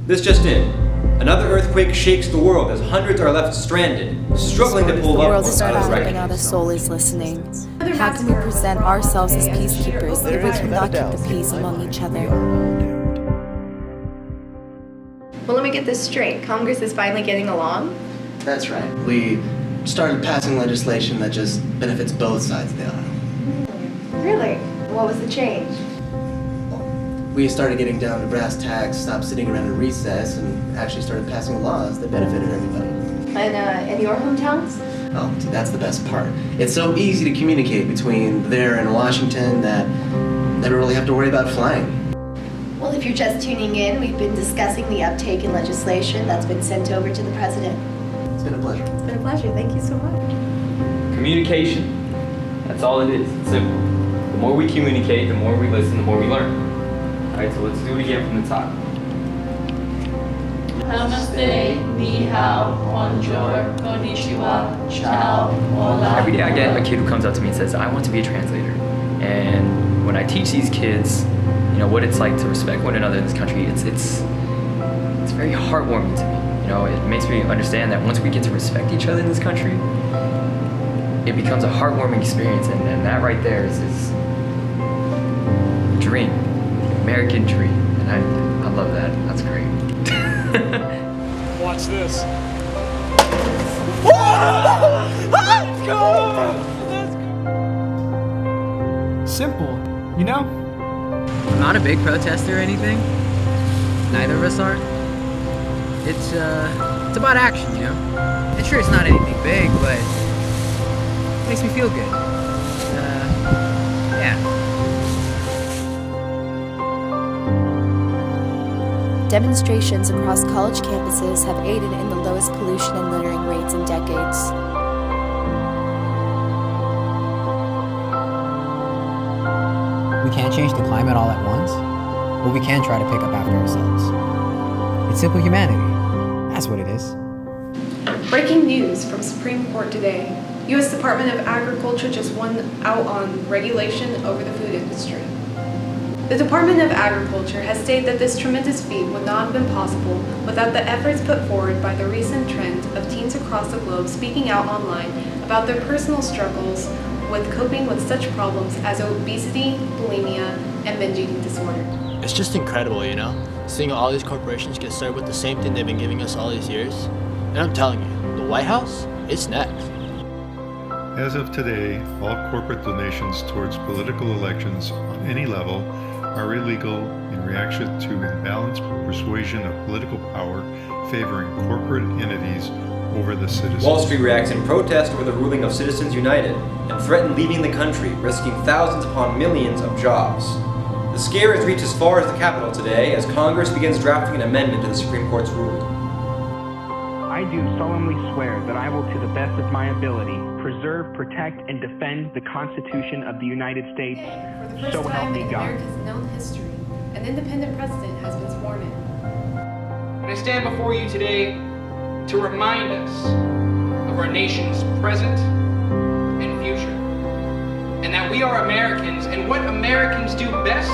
This just in. Another earthquake shakes the world as hundreds are left stranded, struggling to pull The up world is out of crowding wreckage. out, a soul is listening. How can we present ourselves as peacekeepers if we cannot keep the peace among each other? Well, let me get this straight. Congress is finally getting along? That's right. We started passing legislation that just benefits both sides of the aisle. Really? What was the change? We started getting down to brass tacks, stopped sitting around at recess, and actually started passing laws that benefited everybody. And in your hometowns? Oh, see, that's the best part. It's so easy to communicate between there and Washington that never really have to worry about flying. Well, if you're just tuning in, we've been discussing the uptake in legislation that's been sent over to the president. It's been a pleasure. It's been a pleasure. Thank you so much. Communication. That's all it is. It's simple. The more we communicate, the more we listen, the more we learn. Alright, so let's do it again from the top. Namaste, ni hao, bonjour, konnichiwa, ciao, hola. Every day I get a kid who comes up to me and says, I want to be a translator. And when I teach these kids, you know, what it's like to respect one another in this country, it's very heartwarming to me. You know, it makes me understand that once we get to respect each other in this country, it becomes a heartwarming experience, and that right there is a dream, the American dream, and I love that. That's great. Watch this. Let's go! Simple, you know? I'm not a big protester or anything. Neither of us are. It's about action, you know? And sure, it's not anything big, but it makes me feel good. Yeah. Demonstrations across college campuses have aided in the lowest pollution and littering rates in decades. We can't change the climate all at once, but we can try to pick up after ourselves. It's simple humanity. That's what it is. Breaking news from Supreme Court today. U.S. Department of Agriculture just won out on regulation over the food industry. The Department of Agriculture has stated that this tremendous feat would not have been possible without the efforts put forward by the recent trend of teens across the globe speaking out online about their personal struggles with coping with such problems as obesity, bulimia, and binge eating disorder. It's just incredible, you know? Seeing all these corporations get started with the same thing they've been giving us all these years. And I'm telling you, the White House, it's next. As of today, all corporate donations towards political elections on any level are illegal in reaction to imbalanced persuasion of political power favoring corporate entities over the citizens. Wall Street reacts in protest over the ruling of Citizens United and threatened leaving the country, risking thousands upon millions of jobs. The scare has reached as far as the Capitol today as Congress begins drafting an amendment to the Supreme Court's ruling. I do solemnly swear that I will, to the best of my ability, preserve, protect, and defend the Constitution of the United States. For the first So help time me in God. America's known history, an independent president has been sworn in. And I stand before you today to remind us of our nation's present and future, and that we are Americans, and what Americans do best